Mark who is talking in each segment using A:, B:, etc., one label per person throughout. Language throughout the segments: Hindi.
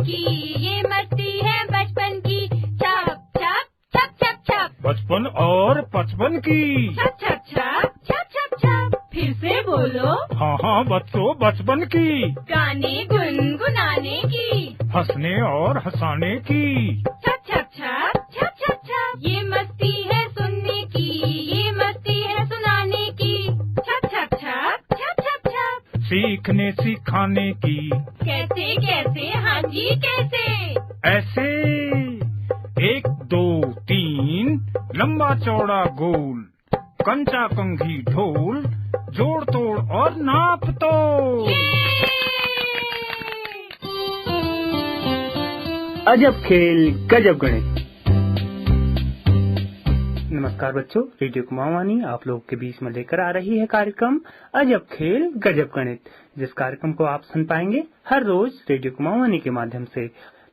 A: की, ये मस्ती है बचपन की। छप छप छप छप छप,
B: बचपन और पचपन की।
A: छप छप छप छप छप छप। फिर से बोलो।
B: हाँ हाँ बच्चों, बचपन की।
A: गाने गुनगुनाने की,
B: हंसने और हंसाने की।
A: छप छप छप छप छप छप। ये मस्ती है सुनने की, ये मस्ती है सुनाने की। छप छप छप छप छप छप।
B: सीखने सिखाने की।
A: कैसे कैसे, हाँ जी कैसे।
B: ऐसे 1 2 3 लंबा चौड़ा गोल, कंचा कंघी ढोल, जोड़ तोड़ और नाप तोड़।
C: अजब खेल गजब गणित। नमस्कार बच्चों, रेडियो कुमाऊनी आप लोगों के बीच में लेकर आ रही है कार्यक्रम अजब खेल गजब गणित, जिस कार्यक्रम को आप सुन पाएंगे हर रोज रेडियो कुमाऊनी के माध्यम से।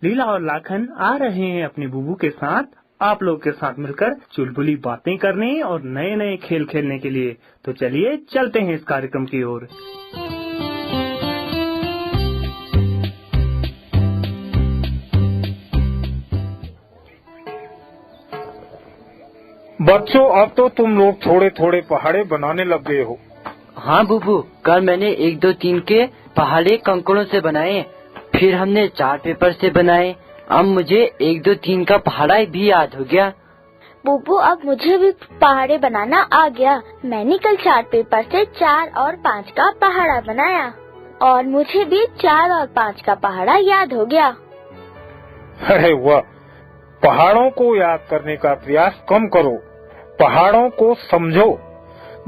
C: लीला और लाखन आ रहे हैं अपने बुबू के साथ आप लोगों के साथ मिलकर चुलबुली बातें करने और नए नए खेल खेलने के लिए। तो चलिए चलते हैं इस कार्यक्रम की ओर।
B: बच्चों, अब तो तुम लोग थोड़े थोड़े पहाड़े बनाने लग गए हो।
D: हाँ बुबू, कल मैंने 1 2 3 के पहाड़े कंकड़ों से बनाए, फिर हमने चार्ट पेपर से बनाए। अब मुझे 1 2 3 का पहाड़ा भी याद हो गया।
E: बुबू, अब मुझे भी पहाड़े बनाना आ गया। मैंने कल चार्ट पेपर से 4 और 5 का पहाड़ा बनाया और मुझे भी 4 और 5 का पहाड़ा याद हो गया।
B: अरे वाह, पहाड़ों को याद करने का प्रयास कम करो, पहाड़ों को समझो।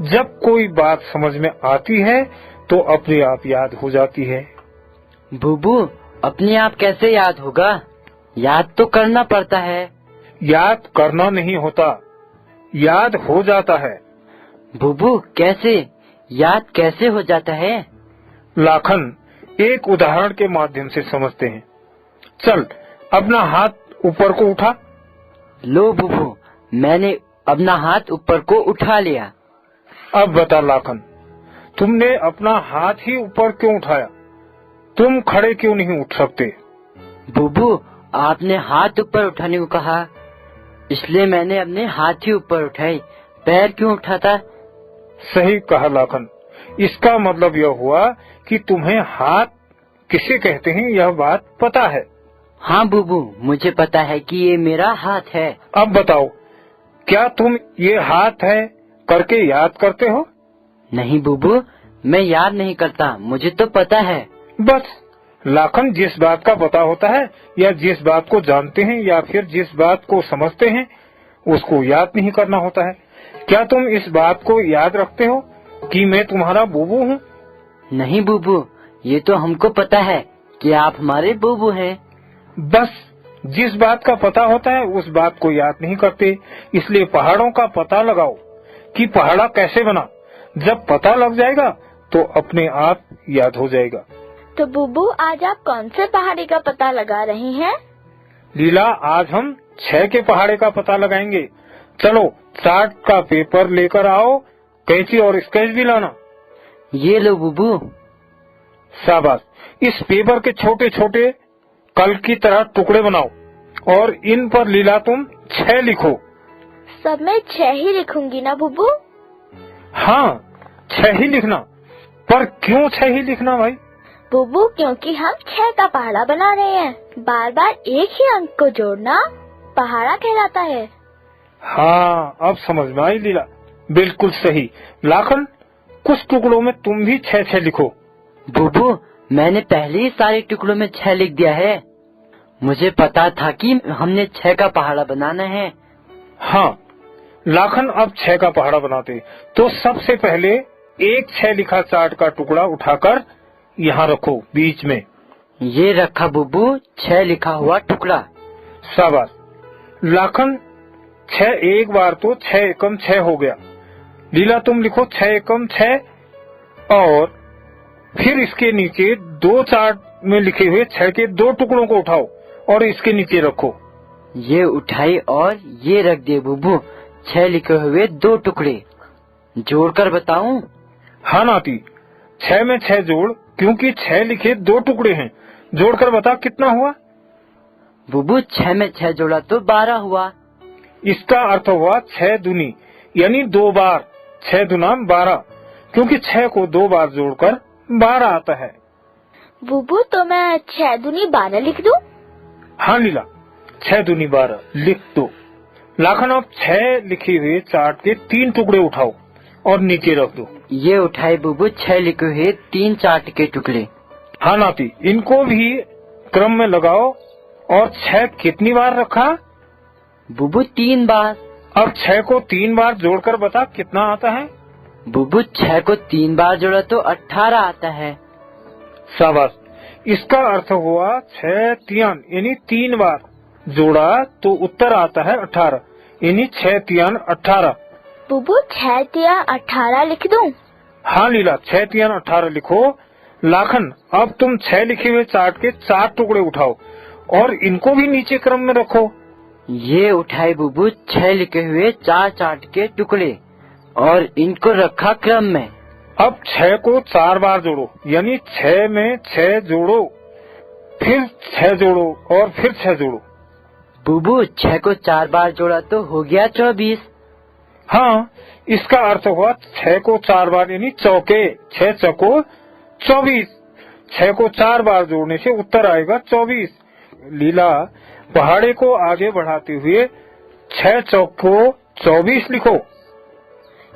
B: जब कोई बात समझ में आती है तो अपने आप याद हो जाती है।
D: बुबू, अपने आप कैसे याद होगा? याद तो करना पड़ता है।
B: याद करना नहीं होता, याद हो जाता है।
D: बुबू, कैसे? याद कैसे हो जाता है?
B: लाखन, एक उदाहरण के माध्यम से समझते हैं। चल, अपना हाथ ऊपर को उठा।
D: लो बुबू, मैंने अपना हाथ ऊपर को उठा लिया।
B: अब बता लाखन, तुमने अपना हाथ ही ऊपर क्यों उठाया? तुम खड़े क्यों नहीं उठ सकते?
D: बुबू, आपने हाथ ऊपर उठाने को कहा, इसलिए मैंने अपने हाथ ही ऊपर उठाए। पैर क्यों उठाता?
B: सही कहा लाखन, इसका मतलब यह हुआ कि तुम्हें हाथ किसे कहते हैं यह बात पता है।
D: हाँ बुबू, मुझे पता है कि ये मेरा हाथ है।
B: अब बताओ, क्या तुम ये हाथ है करके याद करते हो?
D: नहीं बुबू, मैं याद नहीं करता, मुझे तो पता है।
B: बस लाखन, जिस बात का पता होता है या जिस बात को जानते हैं या फिर जिस बात को समझते हैं उसको याद नहीं करना होता है। क्या तुम इस बात को याद रखते हो कि मैं तुम्हारा बुबू हूँ?
D: नहीं बुबू, ये तो हमको पता है कि आप हमारे बुबू हैं।
B: बस जिस बात का पता होता है उस बात को याद नहीं करते। इसलिए पहाड़ों का पता लगाओ कि पहाड़ा कैसे बना। जब पता लग जाएगा तो अपने आप याद हो जाएगा।
E: तो बुबू, आज आप कौन से पहाड़ी का पता लगा रहे हैं?
B: लीला, आज हम 6 के पहाड़े का पता लगाएंगे। चलो, चार्ट का पेपर लेकर आओ, कैंची और स्केच भी लाना।
D: ये लो बुबू।
B: शाबाश, इस पेपर के छोटे छोटे कल की तरह टुकड़े बनाओ और इन पर लीला तुम 6 लिखो।
E: सब में 6 ही लिखूंगी ना बुबू?
B: हाँ, 6 ही लिखना। पर क्यों 6 ही लिखना भाई?
E: बुबू, क्योंकि हम 6 का पहाड़ा बना रहे हैं। बार बार एक ही अंक को जोड़ना पहाड़ा कहलाता है।
B: हाँ, अब समझ में आई लीला, बिल्कुल सही। लाखन, कुछ टुकड़ों में तुम भी 6 लिखो।
D: बुबू, मैंने पहले ही सारे टुकड़ों में 6 लिख दिया है। मुझे पता था कि हमने 6 का पहाड़ा बनाना है।
B: हाँ लाखन, अब 6 का पहाड़ा बनाते। तो सबसे पहले एक 6 लिखा चार्ट का टुकड़ा उठाकर यहाँ रखो बीच में।
D: ये रखा बुबू, 6 लिखा हुआ टुकड़ा।
B: शाबाश। लाखन, 6 एक बार तो 6 एकम 6 हो गया। लीला, तुम लिखो 6 एकम 6 और फिर इसके नीचे 2 चार्ट में लिखे हुए 6 के 2 टुकड़ों को उठाओ और इसके नीचे रखो।
D: ये उठाई और ये रख दिए बुबू, 6 लिखे हुए 2 टुकड़े। जोड़कर बताऊं?
B: हाँ नाती, 6 में 6 जोड़, क्योंकि 6 लिखे 2 टुकड़े हैं। जोड़कर बता कितना हुआ?
D: बुबू 6 में 6 जोड़ा तो 12 हुआ।
B: इसका अर्थ हुआ 6 दूनी यानी 2 बार, 6 दूना 12, क्योंकि 6 को 2 बार जोड़कर 12 आता है।
E: बुबू तो मैं 6 दूनी 12 लिख दूं?
B: हाँ लीला, 6 दूनी 12 लिख दो। लाखन अब 6 लिखे हुए चार्ट के 3 टुकड़े उठाओ और नीचे रख दो।
D: ये उठाए बुबू 6 लिखे हुए 3 चार्ट के टुकड़े।
B: हाँ नाती, इनको भी क्रम में लगाओ। और 6 कितनी बार रखा?
D: बुबू 3 बार।
B: अब 6 को 3 बार जोड़कर बता कितना आता है?
D: बुबू 6 को 3 बार जोड़ा तो 18 आता है।
B: शाबाश, इसका अर्थ हुआ 6 तियान यानी 3 बार जोड़ा तो उत्तर आता है 18, यानी 6 तियान 18।
E: बुबू 6 तिया 18 लिख दूं?
B: हाँ लीला, 6 तियान 18 लिखो। लाखन अब तुम 6 लिखे हुए चार्ट के 4 टुकड़े उठाओ और इनको भी नीचे क्रम में रखो।
D: ये उठाए बुबू 6 लिखे हुए 4 चार्ट के टुकड़े और इनको रखा क्रम में।
B: अब 6 को 4 बार जोड़ो यानी 6 में 6 जोड़ो, फिर 6 जोड़ो और फिर 6 जोड़ो।
D: बुबू 6 को 4 बार जोड़ा तो हो गया 24।
B: हाँ, इसका अर्थ हुआ 6 को 4 बार यानी चौके, 6 चौको 24। 6 को 4 बार जोड़ने से उत्तर आएगा 24। लीला, पहाड़े को आगे बढ़ाते हुए 6 चौको 24 लिखो।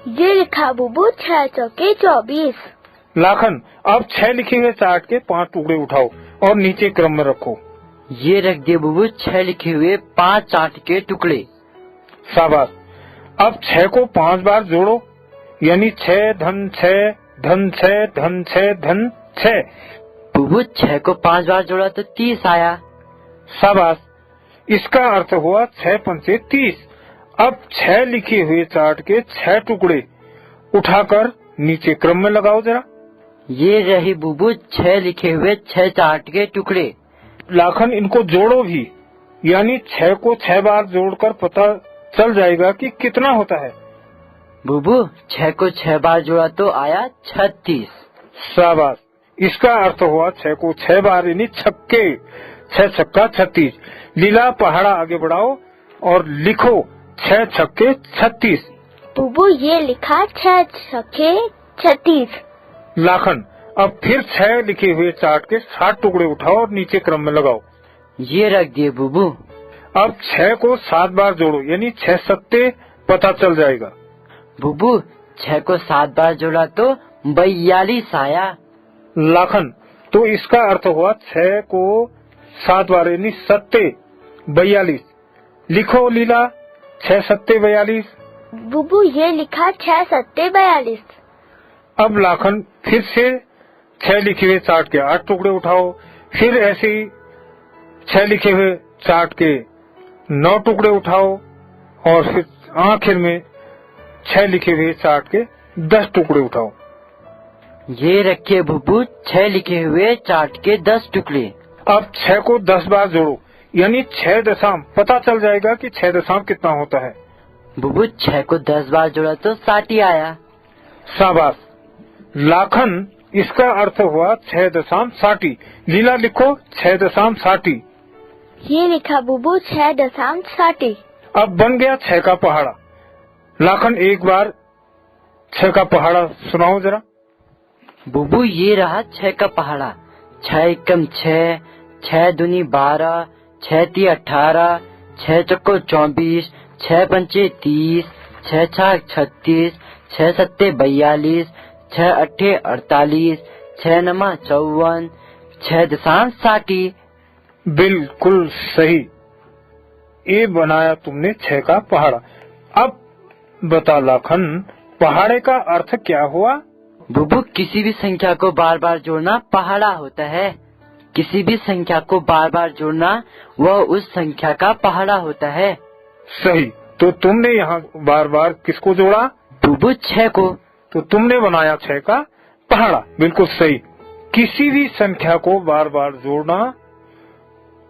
E: ये लिखा बुबू 6 चौके 24।
B: लाखन अब 6 लिखे हुए चार्ट के 5 टुकड़े उठाओ और नीचे क्रम में रखो।
D: ये रख दिए बुबू 6 लिखे हुए 5 चार्ट के टुकड़े।
B: शाबाश, अब 6 को 5 बार जोड़ो यानी 6 धन 6 धन 6 धन 6 धन 6।
D: बुबू 6 को 5 बार जोड़ा तो 30 आया।
B: शाबाश, इसका अर्थ हुआ 6 पंचे 30। अब 6 लिखे हुए चार्ट के 6 टुकड़े उठाकर नीचे क्रम में लगाओ जरा।
D: ये रही बुबू 6 लिखे हुए 6 चार्ट के टुकड़े।
B: लाखन इनको जोड़ो भी, यानी 6 को 6 बार जोड़कर पता चल जाएगा कि कितना होता है।
D: बुबू 6 को 6 बार जोड़ा तो आया 36।
B: शाबाश, इसका अर्थ हुआ 6 को 6 बार यानी छक्के, 6 छक्का 36। लीला, पहाड़ा आगे बढ़ाओ और लिखो 6 छक्के 36।
E: बुबू ये लिखा 6 छक्के 36।
B: लाखन अब फिर 6 लिखे हुए चार्ट के 7 टुकड़े उठाओ और नीचे क्रम में लगाओ।
D: ये रख दिए बुबू।
B: अब 6 को 7 बार जोड़ो यानी 6 सत्ते पता चल जाएगा।
D: बुबू 6 को 7 बार जोड़ा तो 42 आया।
B: लाखन, तो इसका अर्थ हुआ 6 को 7 बार यानी सत्ते 42 लिखो। लीला, 6 सत्ते 42।
E: बुबू ये लिखा 6 सत्ते 42।
B: अब लाखन फिर से 6 लिखे हुए चार्ट के 8 टुकड़े उठाओ, फिर ऐसे ही 6 लिखे हुए चार्ट के 9 टुकड़े उठाओ और फिर आखिर में 6 लिखे हुए चार्ट के 10 टुकड़े उठाओ।
D: ये रखिए बुबू 6 लिखे हुए चार्ट के 10 टुकड़े।
B: अब 6 को 10 बार जोड़ो यानी 6 दशम पता चल जाएगा कि 6 दशम कितना होता है।
D: बुबू 6 को 10 बार जोड़ा तो 60 आया।
B: शाबाश, लाखन, इसका अर्थ हुआ 6 दशम 60। लीला, लिखो 6 दशम 60।
E: ये लिखा बुबू 6 दशम 60।
B: अब बन गया 6 का पहाड़ा। लाखन एक बार 6 का पहाड़ा सुनाओ जरा।
D: बुबू ये रहा 6 का पहाड़ा। 6 एकम 6, 6 दूनी 12, 6 ती 18, 6 चौको 24, 6 पंचे 30, 6 छाक 36, 6 सत्ते 42, 6 अट्ठे 48, 6 नमा 54, 6 दशम 60।
B: बिल्कुल सही, ये बनाया तुमने 6 का पहाड़ा। अब बता लाखन, पहाड़े का अर्थ क्या हुआ?
D: बुबू किसी भी संख्या को बार बार जोड़ना पहाड़ा होता है। किसी भी संख्या को बार बार जोड़ना वह उस संख्या का पहाड़ा होता है।
B: सही, तो तुमने यहाँ बार बार किसको जोड़ा?
D: बुबू 6 को।
B: तो तुमने बनाया 6 का पहाड़ा। बिल्कुल सही, किसी भी संख्या को बार बार जोड़ना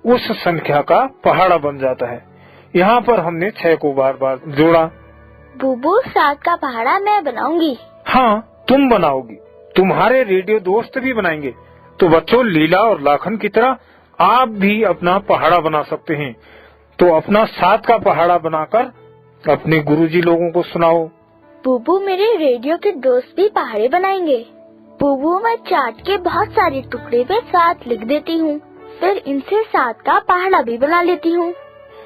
B: उस संख्या का पहाड़ा बन जाता है। यहाँ पर हमने 6 को बार बार जोड़ा।
E: बुबू 7 का पहाड़ा मैं बनाऊंगी।
B: हाँ, तुम बनाओगी, तुम्हारे रेडियो दोस्त भी बनाएंगे। तो बच्चों, लीला और लाखन की तरह आप भी अपना पहाड़ा बना सकते हैं। तो अपना 7 का पहाड़ा बनाकर अपने गुरुजी लोगों को सुनाओ।
E: बुबू, मेरे रेडियो के दोस्त भी पहाड़े बनाएंगे। बुबू, मैं चार्ट के बहुत सारे टुकड़े पे 7 लिख देती हूँ, फिर इनसे 7 का पहाड़ा भी बना लेती हूँ।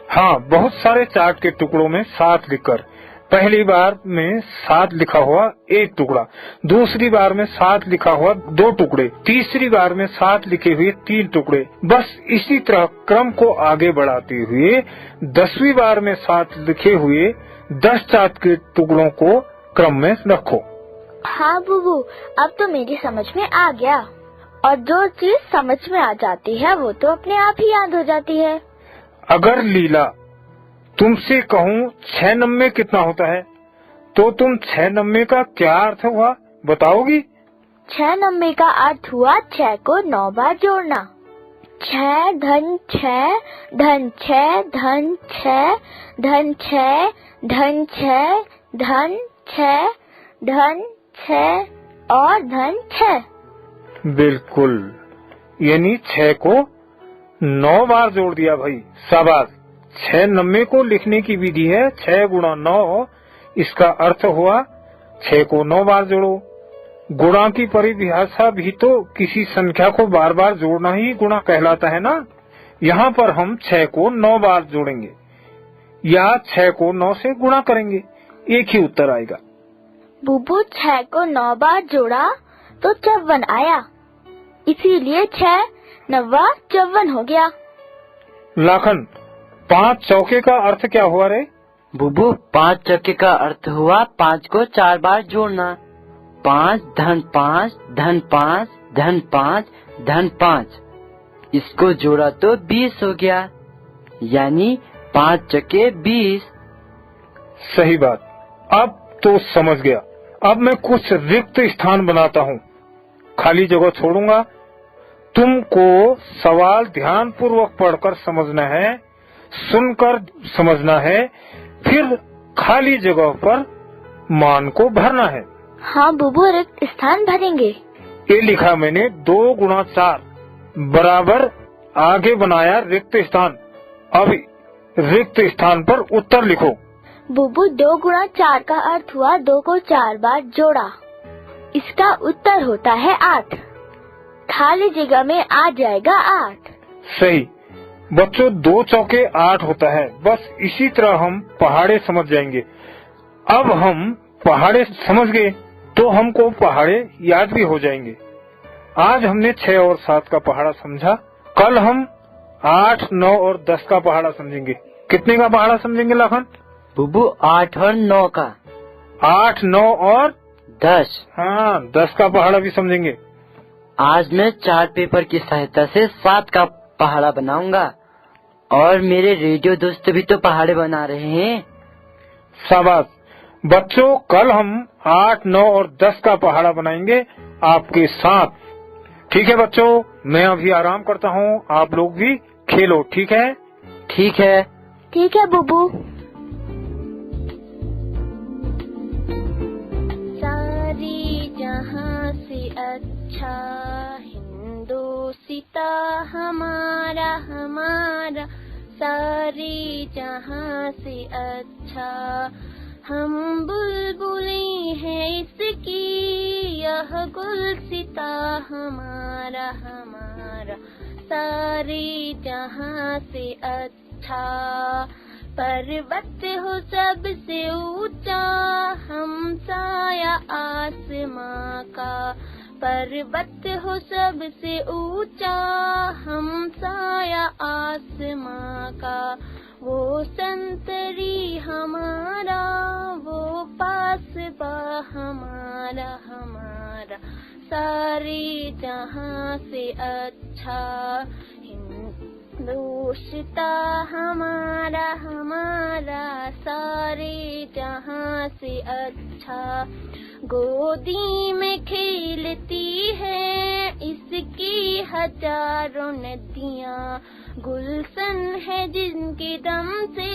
B: हाँ, बहुत सारे चार्ट के टुकड़ों में 7 लिखकर पहली बार में 7 लिखा हुआ 1 टुकड़ा, दूसरी बार में 7 लिखा हुआ 2 टुकड़े, तीसरी बार में 7 लिखे हुए 3 टुकड़े। बस इसी तरह क्रम को आगे बढ़ाते हुए 10वीं बार में 7 लिखे हुए 10 चार्ट के टुकड़ों को क्रम में रखो।
E: हाँ बुबू, अब तो मेरी समझ में आ गया। और जो चीज समझ में आ जाती है वो तो अपने आप ही याद हो जाती है।
B: अगर लीला तुमसे कहूँ 6 नम्बे कितना होता है, तो तुम 6 नम्बे का क्या अर्थ हुआ बताओगी?
E: 6 नम्बे का अर्थ हुआ 6 को 9 बार जोड़ना। 6 धन 6 धन 6 धन 6 धन 6 धन 6 धन 6 धन 6 और धन 6।
B: बिल्कुल, यानी 6 को 9 बार जोड़ दिया भाई, शाबाश। 6 नम्बे को लिखने की विधि है 6 गुणा 9। इसका अर्थ हुआ 6 को 9 बार जोड़ो। गुणा की परिभाषा भी तो किसी संख्या को बार बार जोड़ना ही गुणा कहलाता है ना। यहाँ पर हम 6 को 9 बार जोड़ेंगे या 6 को 9 से गुणा करेंगे, एक ही उत्तर आएगा।
E: बुबू, 6 को 9 बार जोड़ा तो 54 आया, इसीलिए 6 9 54 हो गया।
B: लाखन, 5 चौके का अर्थ क्या हुआ रे?
D: बुबू, 5 चौके का अर्थ हुआ 5 को 4 बार जोड़ना। 5 धन 5 धन 5 धन 5 धन 5, इसको जोड़ा तो 20 हो गया, यानी 5 चौके 20।
B: सही बात, अब तो समझ गया। अब मैं कुछ रिक्त स्थान बनाता हूँ, खाली जगह छोड़ूंगा। तुमको सवाल ध्यान पूर्वक पढ़कर समझना है, सुनकर समझना है, फिर खाली जगह पर मान को भरना है।
E: हाँ बुबू, रिक्त स्थान भरेंगे।
B: ये लिखा मैंने 2 गुणा 4 बराबर आगे बनाया रिक्त स्थान। अब रिक्त स्थान पर उत्तर लिखो।
E: बुबू, 2 गुणा 4 का अर्थ हुआ 2 को 4 बार जोड़ा, इसका उत्तर होता है 8। खाली जगह में आ जाएगा 8।
B: सही बच्चों, 2 चौके 8 होता है। बस इसी तरह हम पहाड़े समझ जाएंगे। अब हम पहाड़े समझ गए तो हमको पहाड़े याद भी हो जाएंगे। आज हमने 6 और 7 का पहाड़ा समझा, कल हम 8, 9 और 10 का पहाड़ा समझेंगे। कितने का पहाड़ा समझेंगे लाखन?
D: बुबू, 8 और 9 का।
B: 8, 9 और
D: 10।
B: हाँ, 10 का पहाड़ा भी समझेंगे।
D: आज मैं चार्ट पेपर की सहायता से 7 का पहाड़ा बनाऊंगा, और मेरे रेडियो दोस्त भी तो पहाड़े बना रहे हैं।
B: शाबाश बच्चों, कल हम 8, 9 और 10 का पहाड़ा बनाएंगे आपके साथ। ठीक है बच्चों, मैं अभी आराम करता हूँ, आप लोग भी खेलो। ठीक है?
D: ठीक है।
E: ठीक है बुबू। सारी जहाँ से अच्छा हिंदोसिता हमारा हमारा, सारी जहाँ से अच्छा हम बुलबुलें हैं इसकी, यह गुलसिता हमारा हमारा, सारी जहाँ से अच्छा। पर्वत हो सबसे ऊंचा हम साया आसमां का, पर्वत हो सबसे ऊंचा हम साया आसमां का, वो संतरी हमारा वो पासबा हमारा हमारा, सारे जहाँ से अच्छा हिंदोसिता हमारा हमारा, सारे जहाँ से अच्छा। गोदी में खेलती है इसकी हजारों नदियाँ, गुलशन है जिनके दम से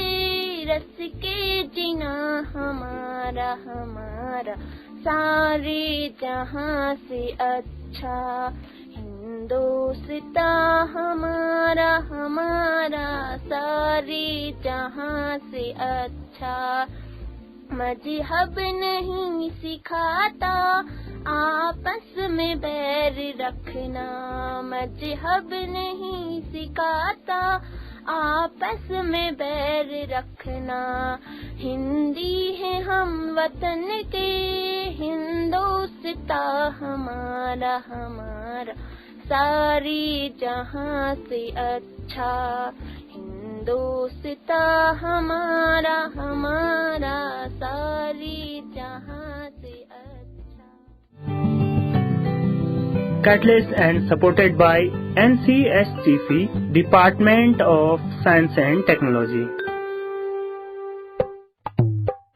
E: रस के जीना हमारा हमारा, सारे जहाँ से अच्छा हिंदोसिता हमारा। हमारा सारे जहां से अच्छा। मजहब नहीं सिखाता आपस में बैर रखना, मजहब नहीं सिखाता आपस में बैर रखना। हिंदी है हम वतन के, हिंदोस्ता हमारा सारी जहां से अच्छा। हिंदोस्ता हमारा सारी जहां से अच्छा।
C: Catalyst and supported by NCSTC, Department of Science and Technology.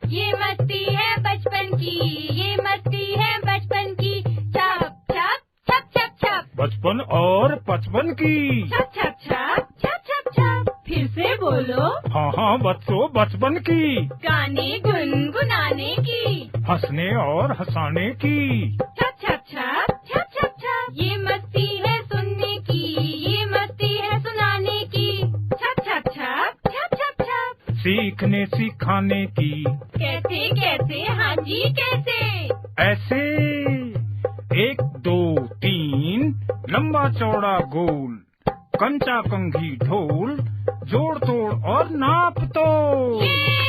A: ये मस्ती है बचपन की, ये मस्ती है बचपन की। छप छप छप छप छप,
B: बचपन और पचपन की।
A: छप छप छप छप छप छप। फिर से बोलो।
B: हाँ हाँ बच्चों, बचपन की।
A: गाने गुनगुनाने की,
B: हंसने और हंसाने की।
A: छप छप छप छप छप छप। ये मस्ती है सुनने की, ये मस्ती है सुनाने की। छप छप छप छप छप छप।
B: सीखने सिखाने की।
A: कैसे कैसे, हाँ जी कैसे।
B: ऐसे 1 2 3 लंबा चौड़ा गोल, कंचा कंघी ढोल, जोड़ तोड़ और नाप तो।
A: ये